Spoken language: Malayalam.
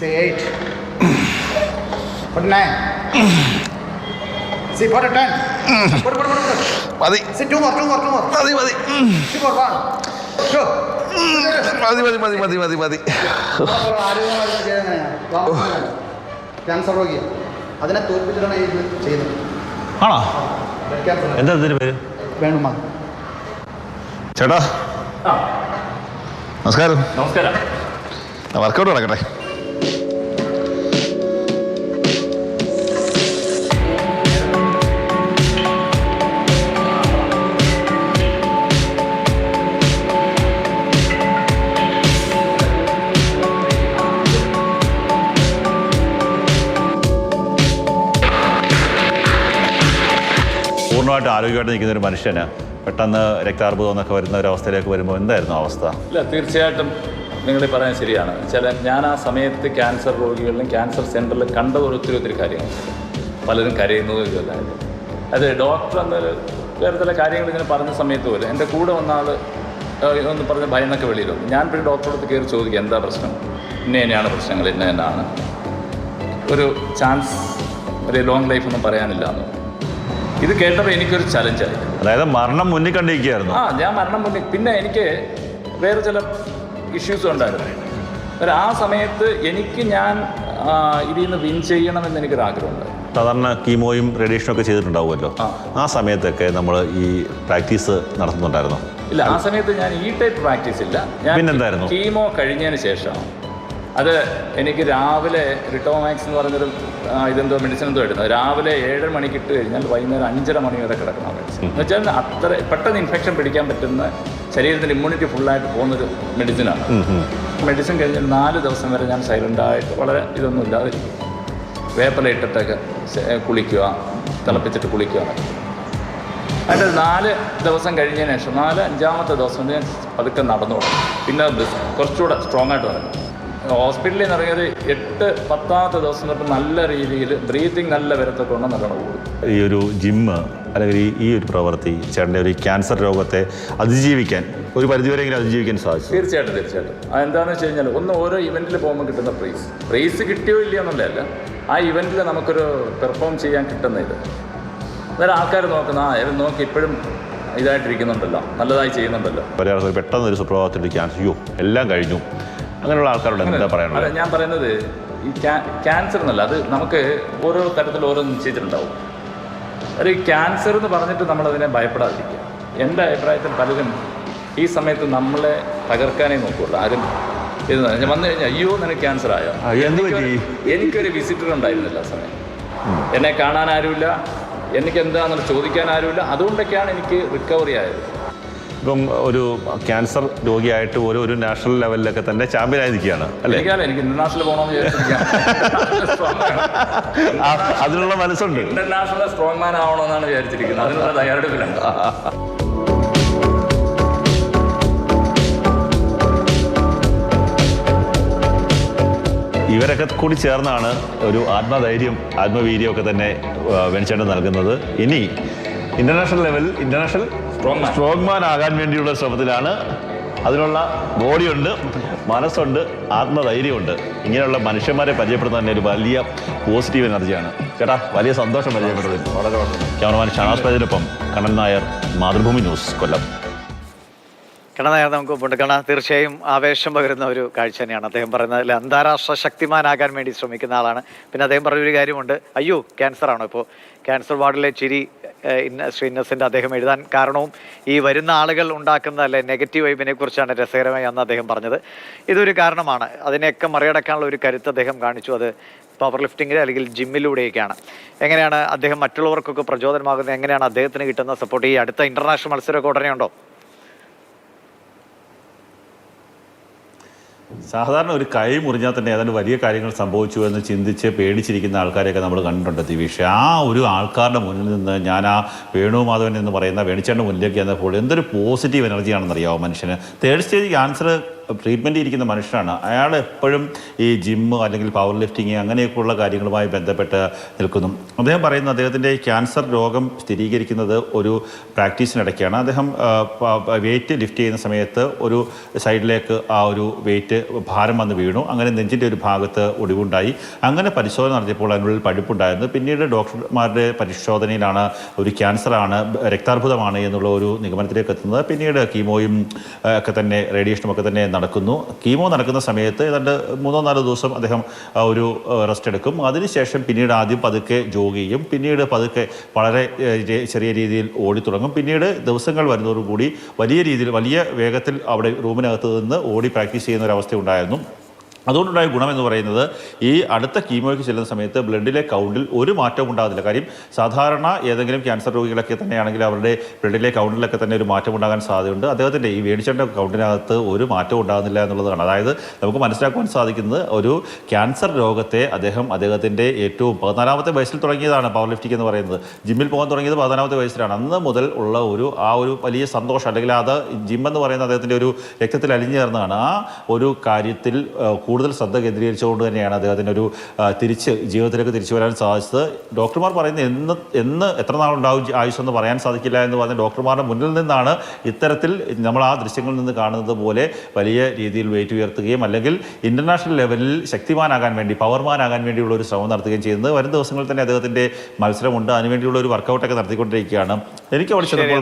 Say 8. 49. See, put it 10. Put. മതി. See, two more. മതി. See, put 1. Two. മതി. ക്യാൻസർ രോഗി അതിനെ തോൽപ്പിച്ചിട്ടാണ് ഇത് ചെയ്യുന്നത്. ആണോ? എന്താ ഇതിന്റെ പേര്? വേണുമാ. ചേട്ടാ നമസ്കാരം. വർക്കൗട്ട് നടക്കട്ടെ. പൂർണ്ണമായിട്ട് ആരോഗ്യമായിട്ട് നിൽക്കുന്ന ഒരു മനുഷ്യന് പെട്ടെന്ന് രക്താർബുദം എന്നൊക്കെ വരുന്ന ഒരു അവസ്ഥയിലേക്ക് വരുമ്പോൾ എന്തായിരുന്നു അവസ്ഥ? ഇല്ല, തീർച്ചയായിട്ടും നിങ്ങൾ പറയാൻ ശരിയാണ്. ഞാൻ ആ സമയത്ത് ക്യാൻസർ രോഗികളിലും ക്യാൻസർ സെൻ്ററിൽ കണ്ട ഒത്തിരി കാര്യങ്ങളുണ്ട്. പലരും കരയുന്നതും ഇതല്ലായിരുന്നു. അത് ഡോക്ടർ എന്നൊരു വേറെ ചില കാര്യങ്ങൾ ഇങ്ങനെ പറഞ്ഞ സമയത്ത് പോലും എൻ്റെ കൂടെ വന്ന ആൾ ഒന്ന് പറഞ്ഞ് ഭയന്നൊക്കെ വെളിയിൽ വന്നു. ഞാൻ പിന്നെ ഡോക്ടറോട് കയറി ചോദിക്കുക എന്താ പ്രശ്നം, ഇന്നയാണ് പ്രശ്നങ്ങൾ, ഇന്നതാണ് ഒരു ചാൻസ്, ഒരു ലോങ് ലൈഫൊന്നും പറയാനില്ല എന്ന്. ഇത് കേട്ടപ്പോൾ എനിക്കൊരു ചലഞ്ചായി. അതായത് മരണം മുന്നിൽ കണ്ടിരിക്കുകയായിരുന്നു. ഞാൻ മരണം മുന്നിൽ. പിന്നെ എനിക്ക് വേറെ ചില ഇഷ്യൂസും ഉണ്ടായിരുന്നു. ആ സമയത്ത് ഞാൻ ഇതിൽ നിന്ന് വിൻ ചെയ്യണമെന്ന് എനിക്കൊരാഗ്രഹമുണ്ട്. സാധാരണ കീമോയും റേഡിയേഷനും ഒക്കെ ചെയ്തിട്ടുണ്ടാവുമല്ലോ. ആ സമയത്തൊക്കെ നമ്മൾ ഈ പ്രാക്ടീസ് നടത്തുന്നുണ്ടായിരുന്നു? ഇല്ല, ആ സമയത്ത് ഞാൻ ഈ ടൈപ്പ് പ്രാക്ടീസ് ഇല്ല. ഞാൻ പിന്നെന്തായിരുന്നു? കീമോ കഴിഞ്ഞതിന് ശേഷം അത് എനിക്ക് രാവിലെ റിട്ടോമാക്സ് എന്ന് പറഞ്ഞൊരു ഇതെന്തോ മെഡിസിൻ എന്തോ എടുക്കുന്നത്. രാവിലെ 7 മണിക്ക് ഇട്ട് കഴിഞ്ഞാൽ വൈകുന്നേരം 5:30 മണി വരെ കിടക്കണം മെഡിസിൻ. എന്ന് വെച്ചാൽ അത്ര പെട്ടെന്ന് ഇൻഫെക്ഷൻ പിടിക്കാൻ പറ്റുന്ന, ശരീരത്തിൻ്റെ ഇമ്മ്യൂണിറ്റി ഫുള്ളായിട്ട് പോകുന്നൊരു മെഡിസിനാണ്. മെഡിസിൻ കഴിഞ്ഞാൽ 4 ദിവസം വരെ ഞാൻ സൈലൻ്റായിട്ട് വളരെ ഇതൊന്നും ഇല്ലാതിരിക്കും. വേപ്പില ഇട്ടിട്ടൊക്കെ കുളിക്കുക, തിളപ്പിച്ചിട്ട് കുളിക്കുക. അതിൻ്റെ 4 ദിവസം കഴിഞ്ഞതിന് ശേഷം 5-ാമത്തെ ദിവസം ഞാൻ പതുക്കെ നടന്നു തുടങ്ങി. പിന്നെ കുറച്ചുകൂടെ സ്ട്രോങ് ആയിട്ട് തുടങ്ങി. ഹോസ്പിറ്റലിൽ നിന്ന് ഇറങ്ങിയത് 8-10ാമത്തെ ദിവസം തൊട്ട് നല്ല രീതിയിൽ ബ്രീത്തിങ് നല്ല വരത്തൊക്കെ ഉണ്ട്, നല്ലോണം കൂടും. ഈ ഒരു ജിമ്മ് അല്ലെങ്കിൽ ഈ ഒരു പ്രവൃത്തി ചേട്ടൻ്റെ ഒരു ക്യാൻസർ രോഗത്തെ അതിജീവിക്കാൻ ഒരു പരിധിവരെയെങ്കിലും അതിജീവിക്കാൻ സാധിച്ചു? തീർച്ചയായിട്ടും. അതെന്താണെന്ന് വെച്ച് കഴിഞ്ഞാൽ ഓരോ ഇവൻറ്റിൽ പോകുമ്പോൾ കിട്ടുന്ന പ്രൈസ് കിട്ടിയോ ഇല്ലയോ എന്നുള്ളതല്ല, ആ ഇവൻറ്റിൽ നമുക്കൊരു പെർഫോം ചെയ്യാൻ കിട്ടുന്ന ഇത്. അന്നേരം ആൾക്കാർ നോക്കി ഇപ്പോഴും ഇതായിട്ടിരിക്കുന്നുണ്ടല്ലോ, നല്ലതായി ചെയ്യുന്നുണ്ടല്ലോ. ഒരാൾക്ക് പെട്ടെന്ന് ഒരു സുപ്രഭാതത്തിൽ ക്യാൻസർ എല്ലാം കഴിഞ്ഞു, അങ്ങനെയുള്ള ആൾക്കാരോട് എന്താ പറയാനുള്ളത്? അല്ല, ഞാൻ പറയുന്നത് ഈ ക്യാൻസർ എന്നല്ല, അത് നമുക്ക് ഓരോ തരത്തിൽ ഓരോ നിശ്ചയിച്ചിട്ടുണ്ടാവും. അത് ഈ ക്യാൻസർ എന്ന് പറഞ്ഞിട്ട് നമ്മളതിനെ ഭയപ്പെടാതിരിക്കുക. എൻ്റെ അഭിപ്രായത്തിൽ പലരും ഈ സമയത്ത് നമ്മളെ തകർക്കാനേ നോക്കുള്ളൂ. ആരും ഇത് വന്നു കഴിഞ്ഞാൽ അയ്യോ നിനക്ക് ക്യാൻസർ ആയോ. എനിക്കൊരു വിസിറ്റർ ഉണ്ടായിരുന്നില്ല ആ സമയം. എന്നെ കാണാൻ ആരുമില്ല, എനിക്ക് എന്താണെന്ന് ചോദിക്കാൻ ആരുമില്ല. അതുകൊണ്ടൊക്കെയാണ് എനിക്ക് റിക്കവറി ആയത്. ഇപ്പം ഒരു ക്യാൻസർ രോഗിയായിട്ട് ഒരു നാഷണൽ ലെവലിലൊക്കെ തന്നെ ചാമ്പ്യനായി നിൽക്കുകയാണ് അല്ലേ? എനിക്ക് ഇന്റർനാഷണൽ പോകണമെന്ന് വിചാരിച്ചിരിക്കാം. അതിനുള്ള മനസ്സുണ്ട്. ഇന്റർനാഷണൽ സ്ട്രോങ് മാൻ ആവണമെന്നാണ് വിചാരിച്ചിരിക്കുന്നത്. അതിനുള്ള തയ്യാറെടുപ്പിലുണ്ട്. ഇവരൊക്കെ കൂടി ചേർന്നാണ് ഒരു ആത്മധൈര്യം, ആത്മവീര്യമൊക്കെ തന്നെ വേണിച്ചേട്ടൻ നൽകുന്നത്. ഇനി ഇന്റർനാഷണൽ സ്ട്രോങ് മാൻ ആകാൻ വേണ്ടിയുള്ള ശ്രമത്തിലാണ്. അതിനുള്ള ബോഡിയുണ്ട്, മനസ്സുണ്ട്, ആത്മധൈര്യമുണ്ട്. ഇങ്ങനെയുള്ള മനുഷ്യന്മാരെ പരിചയപ്പെടുന്നത് തന്നെ ഒരു വലിയ പോസിറ്റീവ് എനർജിയാണ്. ചേട്ടാ, വലിയ സന്തോഷം പരിചയപ്പെട്ടതിൽ. വളരെ ക്യാമറമാൻ ഷാനാസ് പൈദിനൊപ്പം കണ്ണൻ നായർ, മാതൃഭൂമി ന്യൂസ്, കൊല്ലം. കണ്ണൻ നായർ നമുക്ക് മുണ്ട്. കണ്ണ തീർച്ചയായും ആവേശം പകരുന്ന ഒരു കാഴ്ച തന്നെയാണ്. അദ്ദേഹം പറയുന്നതിൽ അന്താരാഷ്ട്ര ശക്തിമാനാകാൻ വേണ്ടി ശ്രമിക്കുന്ന ആളാണ്. പിന്നെ അദ്ദേഹം പറഞ്ഞൊരു കാര്യമുണ്ട്, അയ്യോ ക്യാൻസറാണോ. ഇപ്പോൾ ക്യാൻസർ വാർഡിലെ ചിരി ശ്രീ ഇന്നസെൻ്റ് അദ്ദേഹം എഴുതാൻ കാരണവും ഈ വരുന്ന ആളുകൾ ഉണ്ടാക്കുന്ന നെഗറ്റീവ് വൈബിനെ കുറിച്ചാണ് രസകരമായി അന്ന് അദ്ദേഹം പറഞ്ഞത്. ഇതൊരു കാരണമാണ്. അതിനെയൊക്കെ മറികടക്കാനുള്ള ഒരു കരുത്ത് അദ്ദേഹം കാണിച്ചു. അത് പവർ ലിഫ്റ്റിങ്ങിൽ അല്ലെങ്കിൽ ജിമ്മിലൂടെയൊക്കെയാണ്. എങ്ങനെയാണ് അദ്ദേഹം മറ്റുള്ളവർക്കൊക്കെ പ്രചോദനമാകുന്നത്? എങ്ങനെയാണ് അദ്ദേഹത്തിന് കിട്ടുന്ന സപ്പോർട്ട്? ഈ അടുത്ത ഇന്റർനാഷണൽ മത്സരമൊക്കെ ഉടനെ ഉണ്ടോ? സാധാരണ ഒരു കൈ മുറിഞ്ഞാൽ തന്നെ ഏതാണ്ട് വലിയ കാര്യങ്ങൾ സംഭവിച്ചു എന്ന് ചിന്തിച്ച് പേടിച്ചിരിക്കുന്ന ആൾക്കാരെയൊക്കെ നമ്മൾ കണ്ടിട്ടുണ്ട് ദിവിഷ. ആ ഒരു ആൾക്കാരുടെ മുന്നിൽ നിന്ന് ഞാൻ ആ വേണുമാധവൻ എന്ന് പറയുന്ന വേണിച്ചേട്ടൻ്റെ മുന്നിലേക്ക് ചെന്നപ്പോൾ എന്തൊരു പോസിറ്റീവ് എനർജിയാണെന്ന് അറിയാമോ മനുഷ്യന്. 3rd സ്റ്റേജ് ക്യാൻസർ ട്രീറ്റ്മെൻറ്റ് ഇരിക്കുന്ന മനുഷ്യനാണ്. അയാൾ എപ്പോഴും ഈ ജിമ്മ് അല്ലെങ്കിൽ പവർ ലിഫ്റ്റിങ് അങ്ങനെയൊക്കെയുള്ള കാര്യങ്ങളുമായി ബന്ധപ്പെട്ട് നിൽക്കുന്നു. അദ്ദേഹം പറയുന്നത് അദ്ദേഹത്തിൻ്റെ ക്യാൻസർ രോഗം സ്ഥിരീകരിക്കുന്നത് ഒരു പ്രാക്ടീസിനിടയ്ക്കാണ്. അദ്ദേഹം വെയിറ്റ് ലിഫ്റ്റ് ചെയ്യുന്ന സമയത്ത് ഒരു സൈഡിലേക്ക് ആ ഒരു വെയിറ്റ് ഭാരം വന്ന് വീണു. അങ്ങനെ നെഞ്ചിൻ്റെ ഒരു ഭാഗത്ത് ഒടിവുണ്ടായി. അങ്ങനെ പരിശോധന നടത്തിയപ്പോൾ അതിനുള്ളിൽ പഴുപ്പുണ്ടായിരുന്നു. പിന്നീട് ഡോക്ടർമാരുടെ പരിശോധനയിലാണ് ഒരു ക്യാൻസറാണ്, രക്താർബുദമാണ് എന്നുള്ള ഒരു നിഗമനത്തിലേക്ക് എത്തുന്നത്. പിന്നീട് കീമോയും ഒക്കെ തന്നെ റേഡിയേഷനും ഒക്കെ തന്നെ നടക്കുന്നു. കീമോ നടക്കുന്ന സമയത്ത് ഏതാണ്ട് 3-4 ദിവസം അദ്ദേഹം ഒരു റെസ്റ്റ് എടുക്കും. അതിനുശേഷം പിന്നീട് ആദ്യം പതുക്കെ ജോഗ് ചെയ്യും, പിന്നീട് പതുക്കെ വളരെ ചെറിയ രീതിയിൽ ഓടി തുടങ്ങും. പിന്നീട് ദിവസങ്ങൾ വരുന്നതോടുകൂടി വലിയ വേഗത്തിൽ അവിടെ റൂമിനകത്ത് നിന്ന് ഓടി പ്രാക്ടീസ് ചെയ്യുന്ന ഒരു അവസ്ഥ ഉണ്ടായിരുന്നു. അതുകൊണ്ടുണ്ടായ ഗുണമെന്ന് പറയുന്നത് ഈ അടുത്ത കീമോയ്ക്ക് ചെല്ലുന്ന സമയത്ത് ബ്ലഡിലെ കൗണ്ടിൽ ഒരു മാറ്റവും ഉണ്ടാകുന്നില്ല. കാര്യം സാധാരണ ഏതെങ്കിലും ക്യാൻസർ രോഗികളൊക്കെ തന്നെയാണെങ്കിൽ അവരുടെ ബ്ലഡിലെ കൗണ്ടിലൊക്കെ തന്നെ ഒരു മാറ്റം ഉണ്ടാകാൻ സാധ്യതയുണ്ട്. അദ്ദേഹത്തിൻ്റെ ഈ വേണിച്ചേട്ടൻ്റെ കൗണ്ടിനകത്ത് ഒരു മാറ്റവും ഉണ്ടാകുന്നില്ല എന്നുള്ളതാണ്. അതായത് നമുക്ക് മനസ്സിലാക്കുവാൻ സാധിക്കുന്നത് ഒരു ക്യാൻസർ രോഗത്തെ അദ്ദേഹത്തിൻ്റെ ഏറ്റവും 14-ാമത്തെ വയസ്സിൽ തുടങ്ങിയതാണ് പവർ ലിഫ്റ്റിംഗ് എന്ന് പറയുന്നത്. ജിമ്മിൽ പോകാൻ തുടങ്ങിയത് 14-ാമത്തെ വയസ്സിലാണ്. അന്ന് മുതൽ ഉള്ള ഒരു വലിയ സന്തോഷം, അല്ലെങ്കിൽ അത് ജിമ്മെന്ന് പറയുന്നത് അദ്ദേഹത്തിൻ്റെ ഒരു രക്തത്തിൽ അലിഞ്ഞു ചേർന്നതാണ്. ആ ഒരു കാര്യത്തിൽ കൂടുതൽ ശ്രദ്ധ കേന്ദ്രീകരിച്ചുകൊണ്ട് തന്നെയാണ് അദ്ദേഹത്തിന് ഒരു ജീവിതത്തിലേക്ക് തിരിച്ചു വരാൻ സാധിച്ചത്. ഡോക്ടർമാർ പറയുന്നത് എന്ന് എത്ര നാളുണ്ടാവും ആയുസ്സെന്ന് പറയാൻ സാധിക്കില്ല എന്ന് പറഞ്ഞ ഡോക്ടർമാരുടെ മുന്നിൽ നിന്നാണ് ഇത്തരത്തിൽ നമ്മൾ ആ ദൃശ്യങ്ങളിൽ നിന്ന് കാണുന്നത് പോലെ വലിയ രീതിയിൽ വെയിറ്റ് ഉയർത്തുകയും അല്ലെങ്കിൽ ഇൻ്റർനാഷണൽ ലെവലിൽ ശക്തിമാനാകാൻ വേണ്ടി, പവർമാനാകാൻ വേണ്ടിയുള്ള ഒരു ശ്രമം നടത്തുകയും ചെയ്യുന്നത്. വരും ദിവസങ്ങളിൽ തന്നെ അദ്ദേഹത്തിൻ്റെ മത്സരമുണ്ട്. അതിനുവേണ്ടിയുള്ള ഒരു വർക്കൗട്ടൊക്കെ നടത്തിക്കൊണ്ടിരിക്കുകയാണ്. എനിക്ക് അവിടെ ചെന്നപ്പോൾ